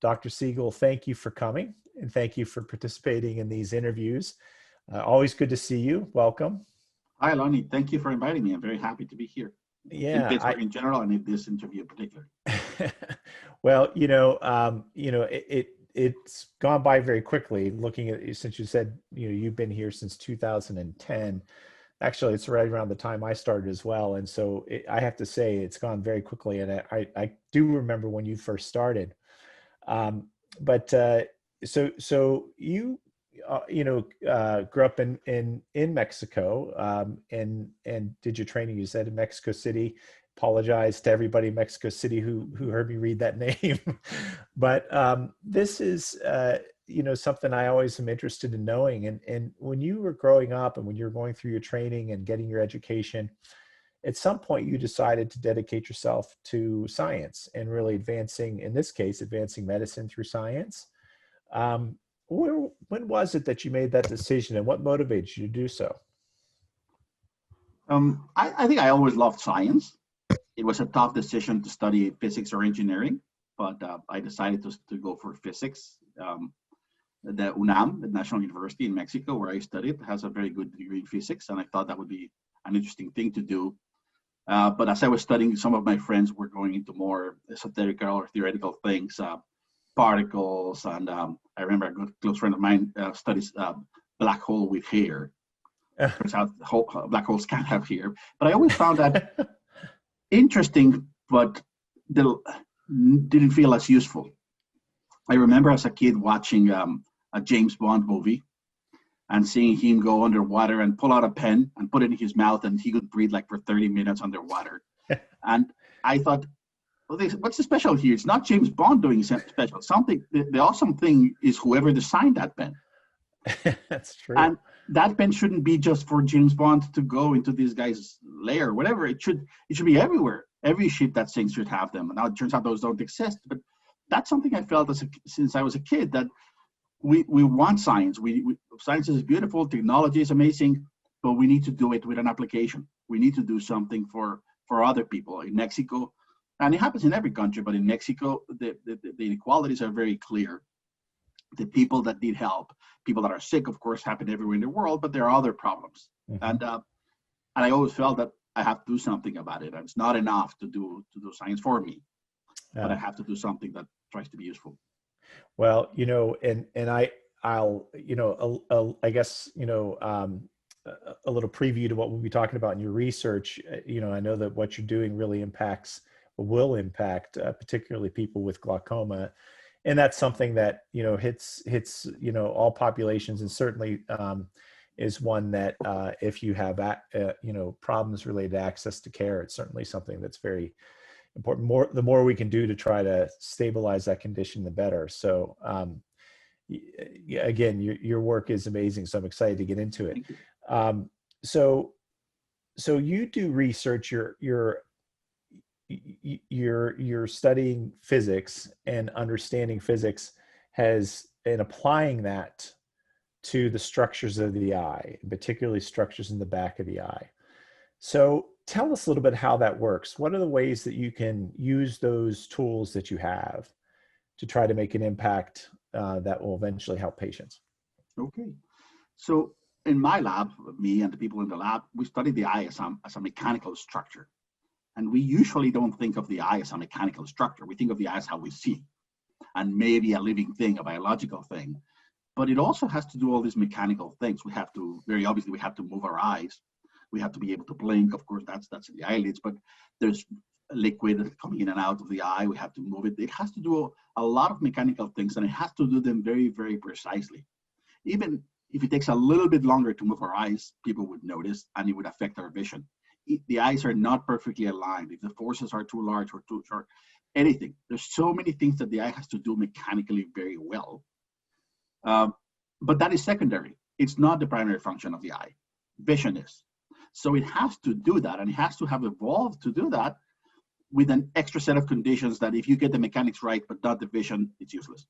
Dr. Sigal, thank you for coming and thank you for participating in these interviews. Always good to see you. Welcome. Hi, Lonnie. Thank you for inviting me. I'm very happy to be here. Yeah, in Pittsburgh in general, and in this interview in particular. Well, it's gone by very quickly. Looking at, since you said you've been here since 2010. Actually, it's right around the time I started as well, and so I have to say it's gone very quickly. And I do remember when you first started. So you grew up in Mexico, and did your training, you said, in Mexico City. Apologize to everybody in Mexico City who heard me read that name. But this is something I always am interested in knowing. And when you were growing up and when you were going through your training and getting your education, at some point you decided to dedicate yourself to science and really advancing, in this case, advancing medicine through science. When was it that you made that decision, and what motivated you to do so? I think I always loved science. It was a tough decision to study physics or engineering, but I decided to go for physics. The UNAM, the National University in Mexico, where I studied, has a very good degree in physics, and I thought that would be an interesting thing to do. But as I was studying, some of my friends were going into more esoteric or theoretical things, particles, and I remember a good close friend of mine studies black hole with hair. Turns out black holes can't have hair, but I always found that interesting, but didn't feel as useful. I remember as a kid watching a James Bond movie and seeing him go underwater and pull out a pen and put it in his mouth, and he could breathe like for 30 minutes underwater. And I thought, well, what's the special here? It's not James Bond doing something special. The awesome thing is whoever designed that pen. That's true. And that pen shouldn't be just for James Bond to go into this guy's lair, whatever. It should be everywhere. Every ship that sinks should have them. And now it turns out those don't exist. But that's something I felt since I was a kid, that we want science. Science is beautiful, technology is amazing, but we need to do it with an application. We need to do something for other people. In Mexico, and it happens in every country, but in Mexico, the inequalities are very clear. The people that need help, people that are sick, of course, happen everywhere in the world, but there are other problems. Mm-hmm. And I always felt that I have to do something about it. And it's not enough to do science for me, but I have to do something that tries to be useful. Well, I'll I guess a little preview to what we'll be talking about in your research. I know that what you're doing really will impact particularly people with glaucoma. And that's something that, hits, all populations, and certainly is one that if you have, problems related to access to care, it's certainly something that's very important. The more we can do to try to stabilize that condition, the better. So again, your work is amazing. So I'm excited to get into it. So you do research, you're studying physics and understanding physics and applying that to the structures of the eye, particularly structures in the back of the eye. So tell us a little bit how that works. What are the ways that you can use those tools that you have to try to make an impact that will eventually help patients? Okay. So in my lab, me and the people in the lab, we study the eye as a mechanical structure. And we usually don't think of the eye as a mechanical structure. We think of the eye as how we see, and maybe a living thing, a biological thing. But it also has to do all these mechanical things. We have to move our eyes. We have to be able to blink. Of course, that's the eyelids, but there's liquid coming in and out of the eye. We have to move it. It has to do a lot of mechanical things, and it has to do them very, very precisely. Even if it takes a little bit longer to move our eyes, people would notice, and it would affect our vision. The eyes are not perfectly aligned. If the forces are too large or too short, anything. There's so many things that the eye has to do mechanically very well. But that is secondary. It's not the primary function of the eye. Vision is. So it has to do that, and it has to have evolved to do that with an extra set of conditions that if you get the mechanics right, but not the vision, it's useless.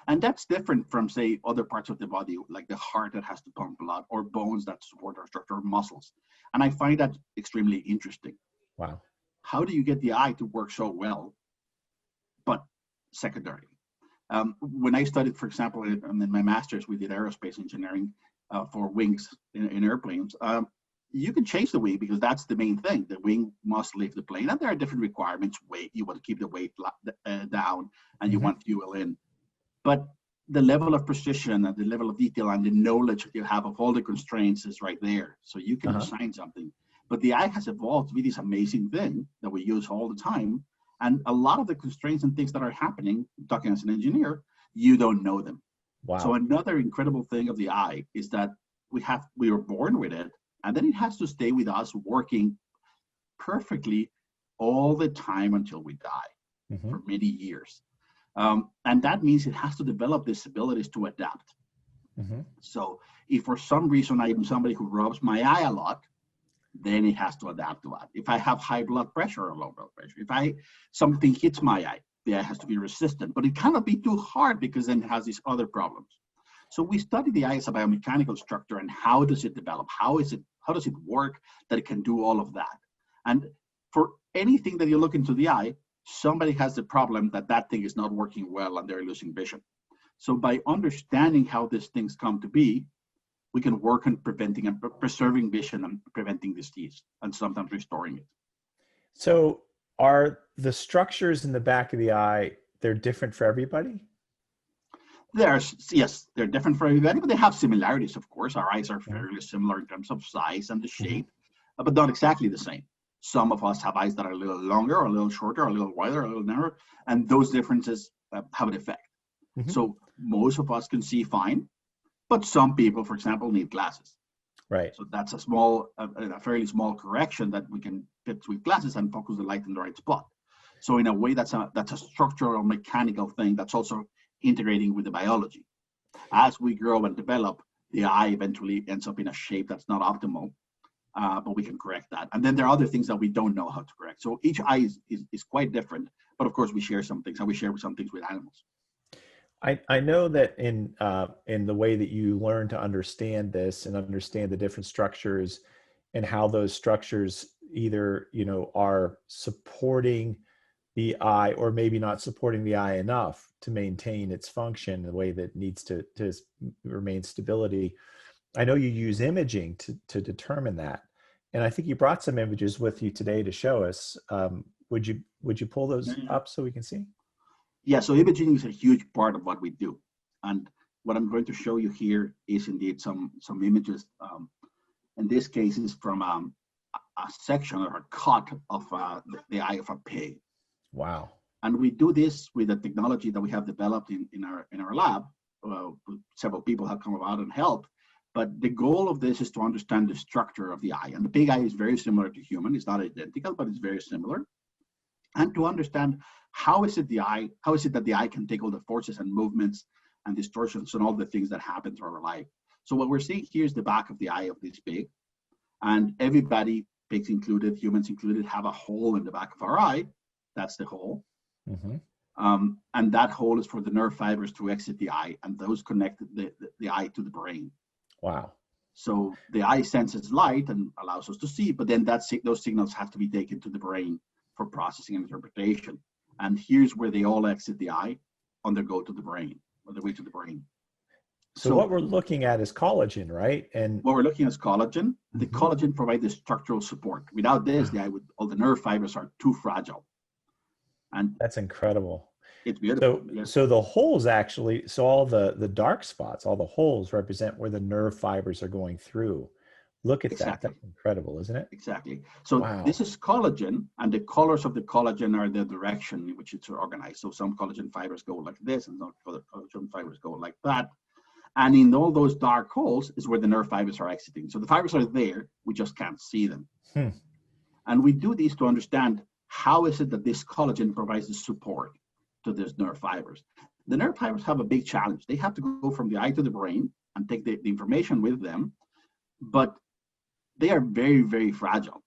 And that's different from, say, other parts of the body, like the heart that has to pump blood, or bones that support our structure, or muscles. And I find that extremely interesting. Wow. How do you get the eye to work so well, but secondarily. When I studied, for example, in my master's, we did aerospace engineering for wings in airplanes. You can change the wing because that's the main thing. The wing must lift the plane, and there are different requirements. Weight, you want to keep the weight down, and you want fuel in. But the level of precision and the level of detail and the knowledge that you have of all the constraints is right there. So you can design something. But the eye has evolved to be this amazing thing that we use all the time. And a lot of the constraints and things that are happening, talking as an engineer, you don't know them. Wow. So another incredible thing of the eye is that we were born with it, and then it has to stay with us working perfectly all the time until we die for many years. And that means it has to develop these abilities to adapt. So if for some reason I'm somebody who rubs my eye a lot, then it has to adapt to that. If I have high blood pressure or low blood pressure, if something hits my eye, the eye has to be resistant, but it cannot be too hard because then it has these other problems. So we study the eye as a biomechanical structure and how does it develop? How does it work that it can do all of that? And for anything that you look into the eye, somebody has the problem that thing is not working well and they're losing vision. So by understanding how these things come to be, we can work on preventing and preserving vision and preventing disease and sometimes restoring it. So are the structures in the back of the eye, they're different for everybody? Yes, they're different for everybody, but they have similarities, of course. Our eyes are fairly similar in terms of size and the shape, but not exactly the same. Some of us have eyes that are a little longer, or a little shorter, or a little wider, or a little narrower, and those differences have an effect. So most of us can see fine, but some people, for example, need glasses. Right. So that's a fairly small correction that we can fit with glasses and focus the light in the right spot. So in a way, that's a structural mechanical thing that's also integrating with the biology. As we grow and develop, the eye eventually ends up in a shape that's not optimal, but we can correct that. And then there are other things that we don't know how to correct. So each eye is quite different, but of course we share some things, and we share some things with animals. I know that in the way that you learn to understand this and understand the different structures and how those structures either, are supporting the eye or maybe not supporting the eye enough to maintain its function the way that it needs to remain stability. I know you use imaging to determine that. And I think you brought some images with you today to show us. Would you pull those up so we can see? Yeah, so imaging is a huge part of what we do. And what I'm going to show you here is indeed some images. In this case, is from a section or a cut of the eye of a pig. Wow. And we do this with a technology that we have developed in our lab. Several people have come about and helped. But the goal of this is to understand the structure of the eye. And the pig eye is very similar to human. It's not identical, but it's very similar. And to understand how is it that the eye can take all the forces and movements and distortions and all the things that happen to our life. So what we're seeing here is the back of the eye of this pig. And everybody, pigs included, humans included, have a hole in the back of our eye. That's the hole. And that hole is for the nerve fibers to exit the eye, and those connect the eye to the brain. Wow. So the eye senses light and allows us to see, but then those signals have to be taken to the brain for processing and interpretation. And here's where they all exit the eye on their way to the brain. So what we're looking at is collagen, right? And what we're looking at is collagen. The collagen provides the structural support. Without this, all the nerve fibers are too fragile. And that's incredible. It's beautiful. So the holes actually, so all the dark spots, all the holes represent where the nerve fibers are going through. Look at that. That's incredible, isn't it? Exactly. So this is collagen, and the colors of the collagen are the direction in which it's organized. So some collagen fibers go like this, and some other collagen fibers go like that. And in all those dark holes is where the nerve fibers are exiting. So the fibers are there, we just can't see them. And we do this to understand how is it that this collagen provides the support to these nerve fibers. The nerve fibers have a big challenge. They have to go from the eye to the brain and take the information with them, but they are very, very fragile.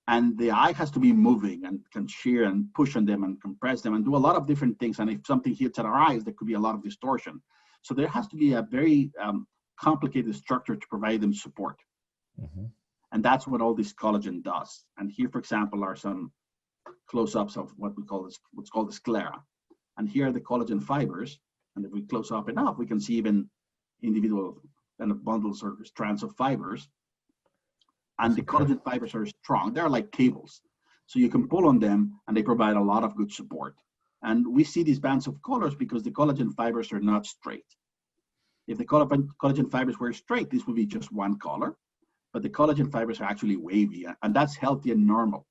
And the eye has to be moving and can shear and push on them and compress them and do a lot of different things. And if something hits at our eyes, there could be a lot of distortion. So there has to be a very complicated structure to provide them support. And that's what all this collagen does. And here, for example, are some close-ups of what's called the sclera. And here are the collagen fibers. And if we close up enough, we can see even individual kind of bundles or strands of fibers. And the collagen fibers are strong. They're like cables. So you can pull on them and they provide a lot of good support. And we see these bands of colors because the collagen fibers are not straight. If the collagen fibers were straight, this would be just one color. But the collagen fibers are actually wavy, and that's healthy and normal.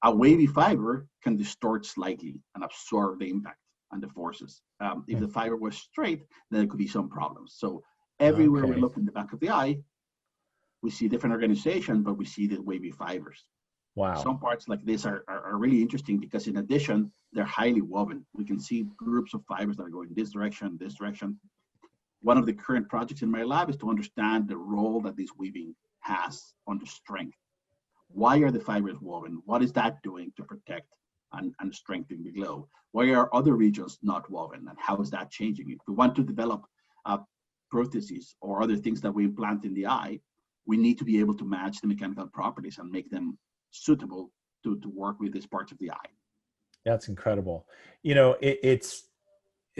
A wavy fiber can distort slightly and absorb the impact and the forces. If the fiber was straight, then there could be some problems. So everywhere we look in the back of the eye, we see different organization, but we see the wavy fibers. Wow. Some parts like this are really interesting because in addition, they're highly woven. We can see groups of fibers that are going this direction, this direction. One of the current projects in my lab is to understand the role that this weaving has on the strength. Why are the fibers woven? What is that doing to protect and strengthen the glow? Why are other regions not woven, and how is that changing? If we want to develop prostheses or other things that we implant in the eye, we need to be able to match the mechanical properties and make them suitable to work with these parts of the eye. That's incredible. You know, it's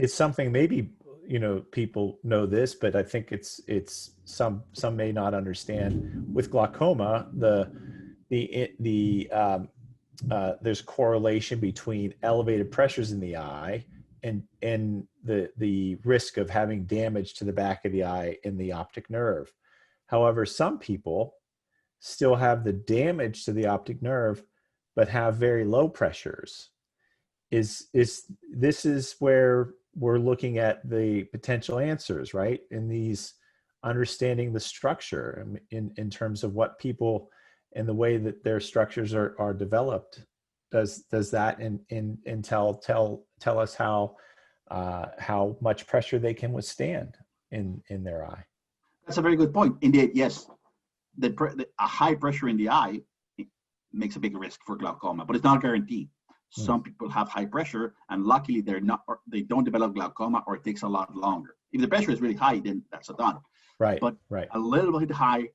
something maybe, you know, people know this, but I think it's some may not understand. With glaucoma, there's correlation between elevated pressures in the eye and the risk of having damage to the back of the eye in the optic nerve. However, some people still have the damage to the optic nerve, but have very low pressures. This is where we're looking at the potential answers, right? In these understanding the structure in terms of what people and the way that their structures are developed. Does that tell us how much pressure they can withstand in their eye? That's a very good point. Indeed, yes. A high pressure in the eye makes a big risk for glaucoma, but it's not guaranteed. Some people have high pressure, and luckily they don't develop glaucoma, or it takes a lot longer. If the pressure is really high, then that's a done. Right. But right. A little bit high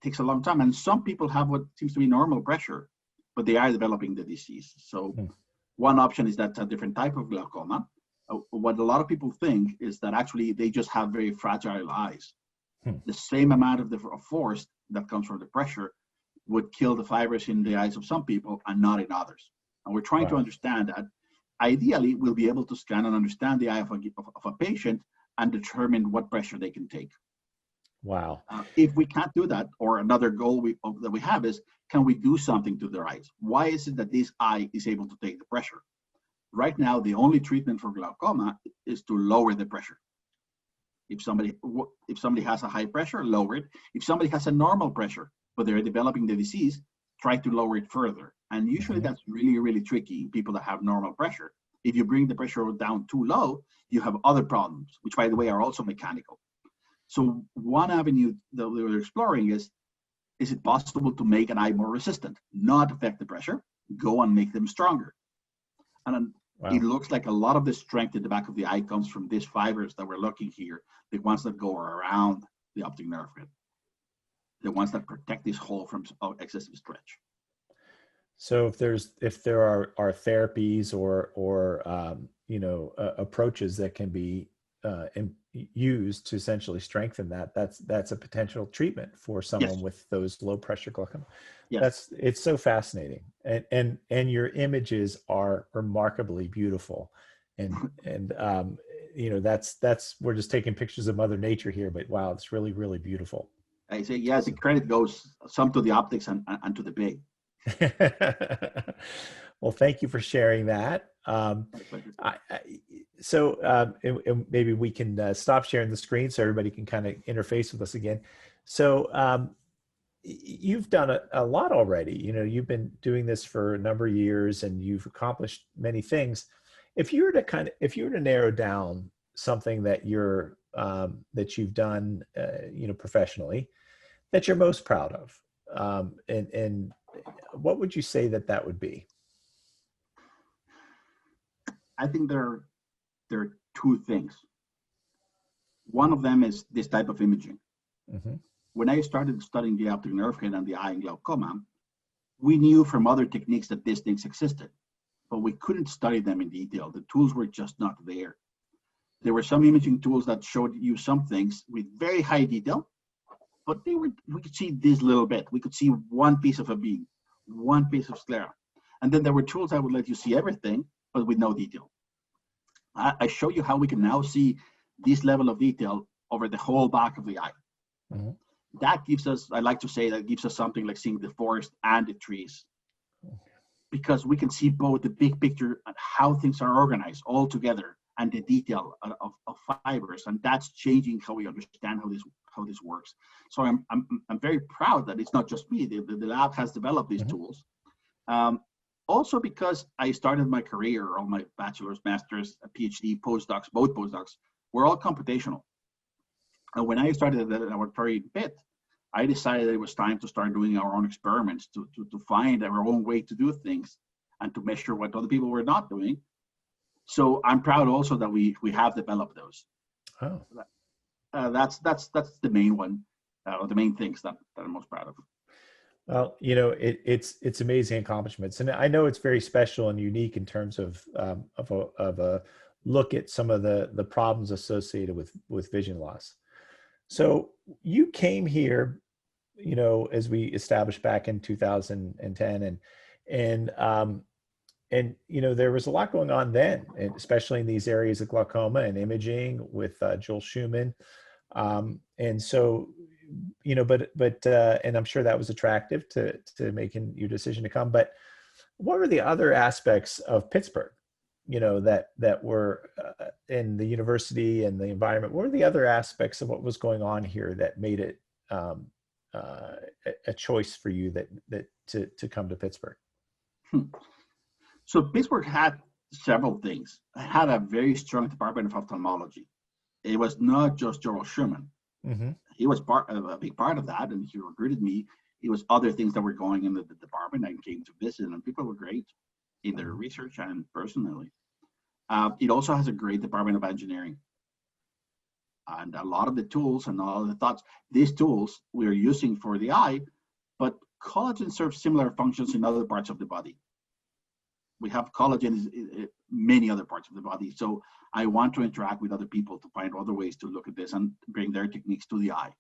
takes a long time, and some people have what seems to be normal pressure, but they are developing the disease. So one option is that's a different type of glaucoma. What a lot of people think is that actually they just have very fragile eyes. The same amount of the force that comes from the pressure would kill the fibers in the eyes of some people and not in others. And we're trying to understand that. Ideally, we'll be able to scan and understand the eye of a patient and determine what pressure they can take. Wow. If we can't do that, or another goal that we have is, can we do something to their eyes? Why is it that this eye is able to take the pressure? Right now, the only treatment for glaucoma is to lower the pressure. If somebody has a high pressure, lower it. If somebody has a normal pressure, but they're developing the disease, try to lower it further. And usually that's really, really tricky in people that have normal pressure. If you bring the pressure down too low, you have other problems, which by the way are also mechanical. So one avenue that we were exploring is it possible to make an eye more resistant, not affect the pressure, go and make them stronger? And it looks like a lot of the strength in the back of the eye comes from these fibers that we're looking here, the ones that go around the optic nerve, the ones that protect this hole from excessive stretch. So if there are therapies or approaches that can be used to essentially strengthen that's a potential treatment for someone with those low pressure glaucoma. It's so fascinating, and your images are remarkably beautiful, and that's we're just taking pictures of Mother Nature here, but wow, it's really, really beautiful. I say the credit goes some to the optics and to the big. Well, thank you for sharing that. Maybe we can stop sharing the screen so everybody can kind of interface with us again. So you've done a lot already. You've been doing this for a number of years, and you've accomplished many things. If you were to narrow down something that you've done, professionally, that you're most proud of, and what would you say that would be? I think there are two things. One of them is this type of imaging. When I started studying the optic nerve head and the eye in glaucoma, we knew from other techniques that these things existed, but we couldn't study them in detail. The tools were just not there. There were some imaging tools that showed you some things with very high detail, but we could see this little bit. We could see one piece of a beam, one piece of sclera. And then there were tools that would let you see everything, but with no detail. I show you how we can now see this level of detail over the whole back of the eye. Mm-hmm. That gives us, I like to say, that gives us something like seeing the forest and the trees. Because we can see both the big picture and how things are organized all together and the detail of fibers. And that's changing how we understand how this works. So I'm very proud that it's not just me. The lab has developed these tools. Also because I started my career, all my bachelor's, master's, PhD, postdocs, both postdocs, were all computational. And when I started at the Laboratory in Pitt, I decided it was time to start doing our own experiments, to find our own way to do things and to measure what other people were not doing. So I'm proud also that we have developed those. Oh. That's the main one, the main things that I'm most proud of. Well, you know, it's amazing accomplishments, and I know it's very special and unique in terms of a look at some of the problems associated with vision loss. So you came here, you know, as we established back in 2010, and you know, there was a lot going on then, and especially in these areas of glaucoma and imaging with Joel Schumann, and so. You know, but and I'm sure that was attractive to making your decision to come. But what were the other aspects of Pittsburgh, you know, that were in the university and the environment? What were the other aspects of what was going on here that made it a choice for you to come to Pittsburgh? So Pittsburgh had several things. It had a very strong department of ophthalmology. It was not just Joel Schumann. Mm-hmm. He was a big part of that, and he recruited me. It was other things that were going in the department. I came to visit, and people were great in their research and personally. It also has a great department of engineering. And a lot of the tools and all of the thoughts, these tools we're using for the eye, but collagen serves similar functions in other parts of the body. We have collagen in many other parts of the body. So I want to interact with other people to find other ways to look at this and bring their techniques to the eye.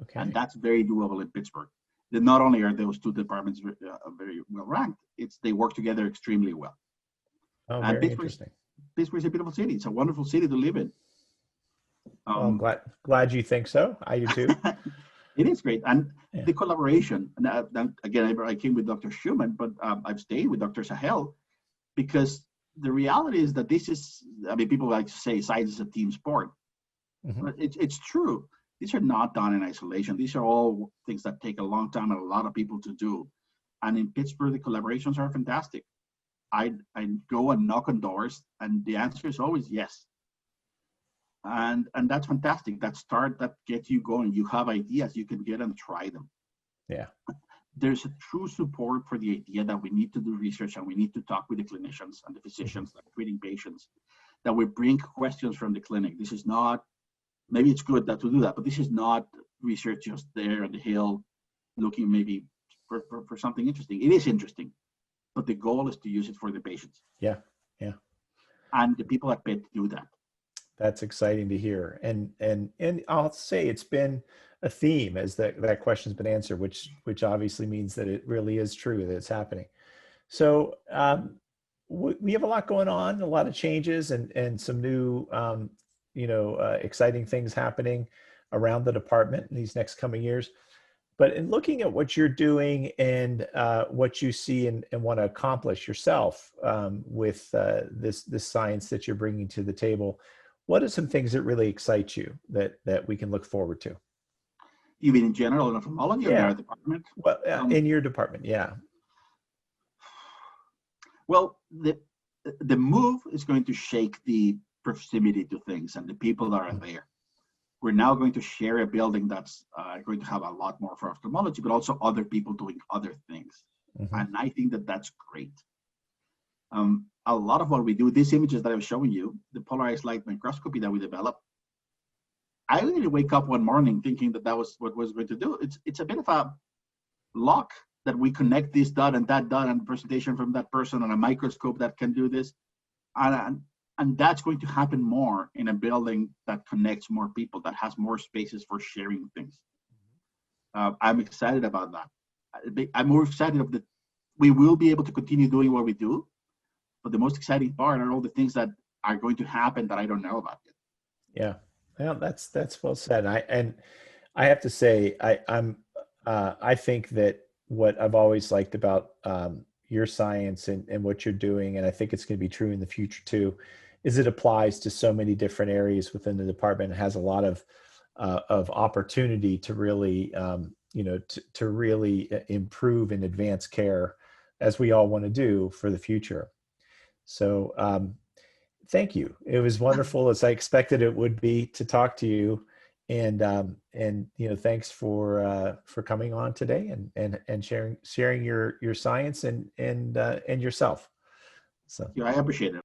Okay. And that's very doable in Pittsburgh. Then not only are those two departments very well ranked, they work together extremely well. Oh, and very interesting. Pittsburgh is a beautiful city. It's a wonderful city to live in. Well, I'm glad you think so. I do too. It is great. And the collaboration, and again, I came with Dr. Schumann, but I've stayed with Dr. Sigal because the reality is that this is, I mean, people like to say science is a team sport, but it's true. These are not done in isolation. These are all things that take a long time and a lot of people to do. And in Pittsburgh, the collaborations are fantastic. I go and knock on doors, and the answer is always yes. And that's fantastic. That gets you going. You have ideas, you can get and try them. Yeah. There's a true support for the idea that we need to do research and we need to talk with the clinicians and the physicians that are treating patients, that we bring questions from the clinic. This is not, maybe it's good that to do that, but this is not research just there on the hill looking maybe for something interesting. It is interesting, but the goal is to use it for the patients. Yeah, yeah. And the people at Pitt do that. That's exciting to hear. And I'll say it's been a theme as that question's been answered, which obviously means that it really is true that it's happening. So we have a lot going on, a lot of changes and some new, exciting things happening around the department in these next coming years. But in looking at what you're doing and what you see and want to accomplish yourself with this science that you're bringing to the table, what are some things that really excite you that we can look forward to? You mean in general in ophthalmology or in our department? Well, in your department, yeah. Well, the move is going to shake the proximity to things and the people that are there. We're now going to share a building that's going to have a lot more for ophthalmology, but also other people doing other things. And I think that that's great. A lot of what we do, these images that I was showing you, the polarized light microscopy that we developed, I didn't wake up one morning thinking that was what was going to do. It's a bit of a luck that we connect this dot and that dot and presentation from that person on a microscope that can do this. And that's going to happen more in a building that connects more people, that has more spaces for sharing things. I'm excited about that. I'm more excited of that we will be able to continue doing what we do, but the most exciting part are all the things that are going to happen that I don't know about yet. Yeah, well, that's well said. I have to say, I think that what I've always liked about your science and what you're doing, and I think it's going to be true in the future too, is it applies to so many different areas within the department. It has a lot of opportunity to really, to really improve and advance care, as we all want to do for the future. So thank you. It was wonderful, as I expected it would be, to talk to you. And thanks for coming on today and sharing your science and yourself. So Yeah, I appreciate it.